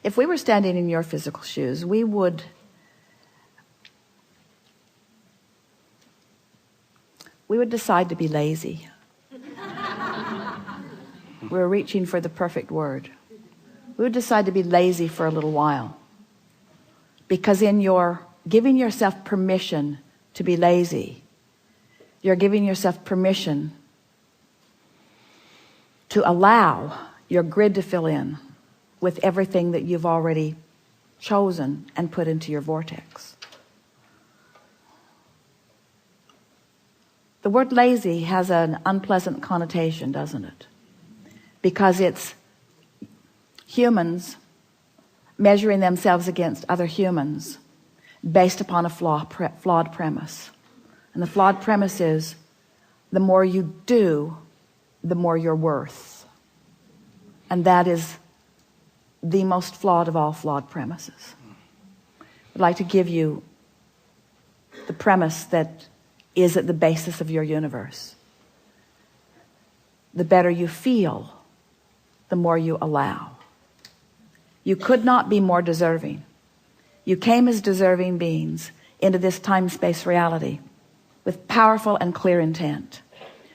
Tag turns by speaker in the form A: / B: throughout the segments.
A: If we were standing in your physical shoes, we would decide to be lazy. We're reaching for the perfect word. We would decide to be lazy for a little while. Because in your giving yourself permission to be lazy, you're giving yourself permission to allow your grid to fill in with everything that you've already chosen and put into your vortex. The word lazy has an unpleasant connotation, doesn't it? Because it's humans measuring themselves against other humans based upon a flawed premise. And the flawed premise is, the more you do, the more you're worth. And that is the most flawed of all flawed premises. I'd like to give you the premise that is at the basis of your universe. The better you feel, the more you allow. You could not be more deserving. You came as deserving beings into this time-space reality with powerful and clear intent.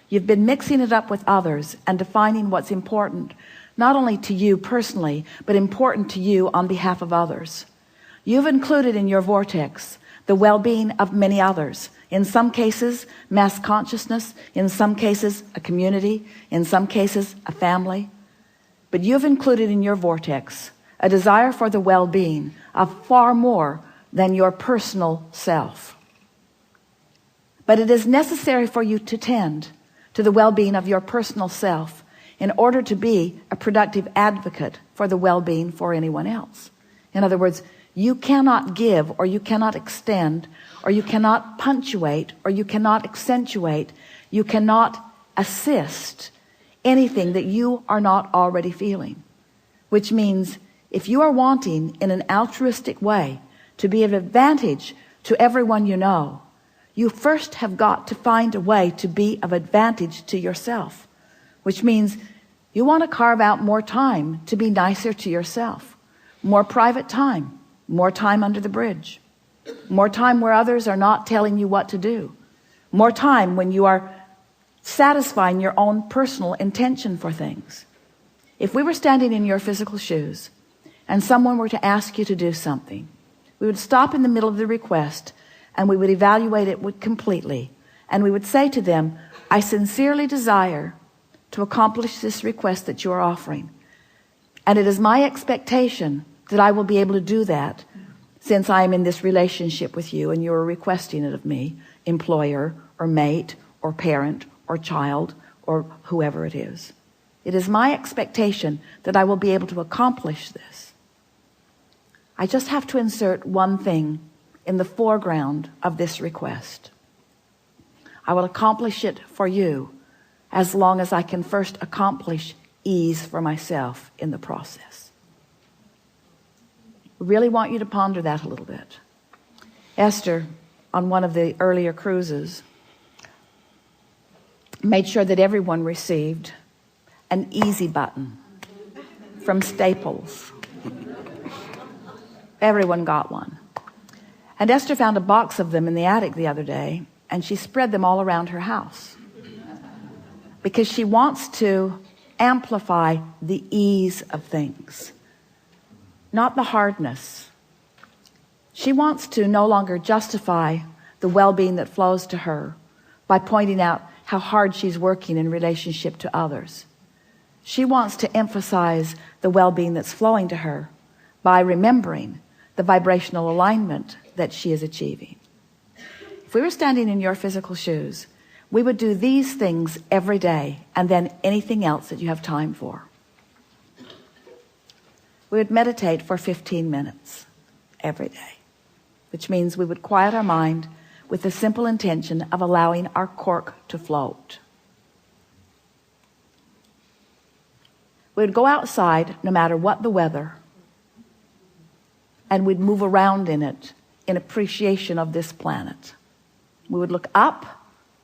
A: You've been mixing it up with others and defining what's important, not only to you personally, but important to you on behalf of others. You've included in your vortex the well-being of many others. In some cases, mass consciousness. In some cases, a community. In some cases, a family. But you've included in your vortex a desire for the well-being of far more than your personal self. But it is necessary for you to tend to the well-being of your personal self in order to be a productive advocate for the well-being for anyone else. In other words, you cannot give, or you cannot extend, or you cannot punctuate, or you cannot accentuate, you cannot assist anything that you are not already feeling. Which means, if you are wanting in an altruistic way to be of advantage to everyone you know, you first have got to find a way to be of advantage to yourself. Which means you want to carve out more time to be nicer to yourself. More private time. More time under the bridge. More time where others are not telling you what to do. More time when you are satisfying your own personal intention for things. If we were standing in your physical shoes and someone were to ask you to do something, we would stop in the middle of the request and we would evaluate it completely. And we would say to them, I sincerely desire to accomplish this request that you are offering. And it is my expectation that I will be able to do that since I am in this relationship with you and you are requesting it of me, employer or mate or parent or child or whoever it is. It is my expectation that I will be able to accomplish this. I just have to insert one thing in the foreground of this request. I will accomplish it for you as long as I can first accomplish ease for myself in the process. I really want you to ponder that a little bit. Esther, on one of the earlier cruises, made sure that everyone received an easy button from Staples. Everyone got one. And Esther found a box of them in the attic the other day, and she spread them all around her house because she wants to amplify the ease of things, not the hardness. She wants to no longer justify the well-being that flows to her by pointing out how hard she's working in relationship to others. She wants to emphasize the well-being that's flowing to her by remembering the vibrational alignment that she is achieving. If we were standing in your physical shoes, we would do these things every day and then anything else that you have time for. We would meditate for 15 minutes every day, which means we would quiet our mind with the simple intention of allowing our cork to float. We would go outside no matter what the weather, and we'd move around in it in appreciation of this planet. We would look up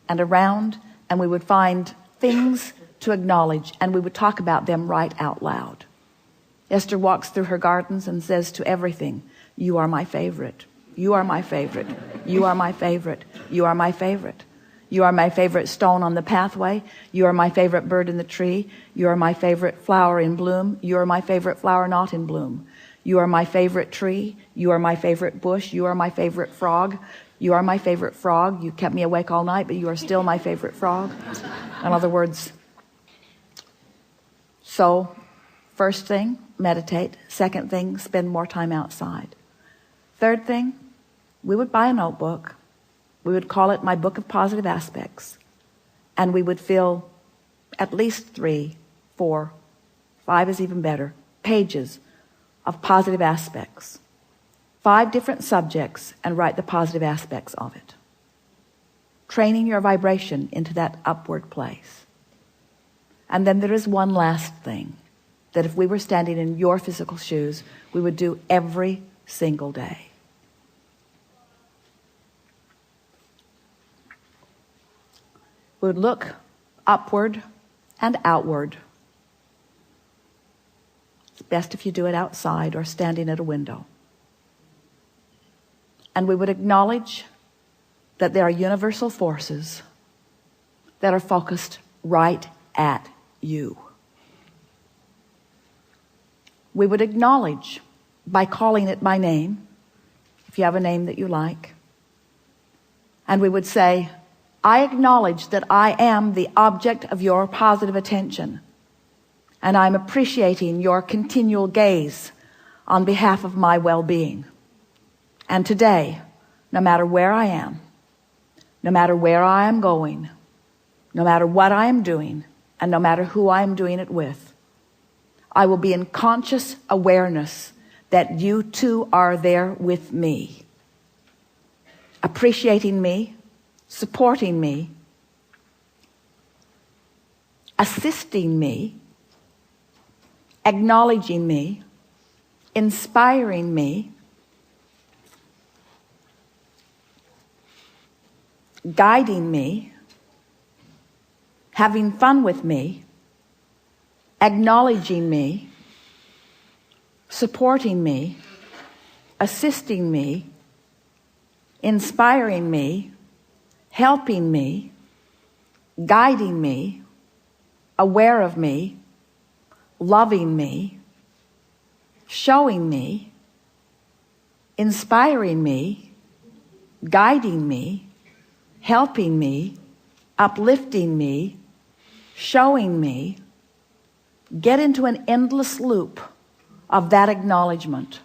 A: and around, and we would find things to acknowledge, and we would talk about them right out loud. Esther walks through her gardens and says to everything, you are my favorite. You are my favorite. You are my favorite. You are my favorite. You are my favorite stone on the pathway. You are my favorite bird in the tree. You are my favorite flower in bloom. You are my favorite flower not in bloom. You are my favorite tree. You are my favorite bush. You are my favorite frog. You are my favorite frog. You kept me awake all night, but you are still my favorite frog. In other words, so first thing, meditate. Second thing, spend more time outside. Third thing, we would buy a notebook. We would call it My Book of Positive Aspects. And we would fill at least 3, 4, 5 is even better, pages of positive aspects. 5 different subjects, and write the positive aspects of it. Training your vibration into that upward place. And then there is one last thing that if we were standing in your physical shoes, we would do every single day. We would look upward and outward. It's best if you do it outside or standing at a window. And we would acknowledge that there are universal forces that are focused right at you. We would acknowledge by calling it by name, if you have a name that you like. And we would say, I acknowledge that I am the object of your positive attention, and I'm appreciating your continual gaze on behalf of my well-being. And today, no matter where I am, no matter where I am going, no matter what I am doing, and no matter who I am doing it with, I will be in conscious awareness that you too are there with me, appreciating me, supporting me, assisting me, acknowledging me, inspiring me, guiding me, having fun with me, acknowledging me, supporting me, assisting me, inspiring me, helping me, guiding me, aware of me, loving me, showing me, inspiring me, guiding me, helping me, uplifting me, showing me. Get into an endless loop of that acknowledgement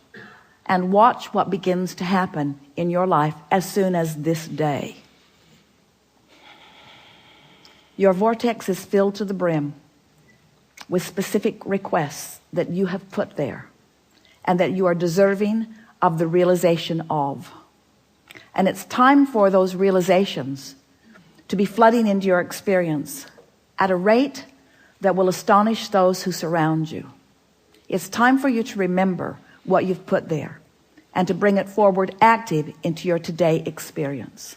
A: and watch what begins to happen in your life as soon as this day. Your vortex is filled to the brim with specific requests that you have put there and that you are deserving of the realization of. And it's time for those realizations to be flooding into your experience at a rate that will astonish those who surround you. It's time for you to remember what you've put there and to bring it forward active into your today experience.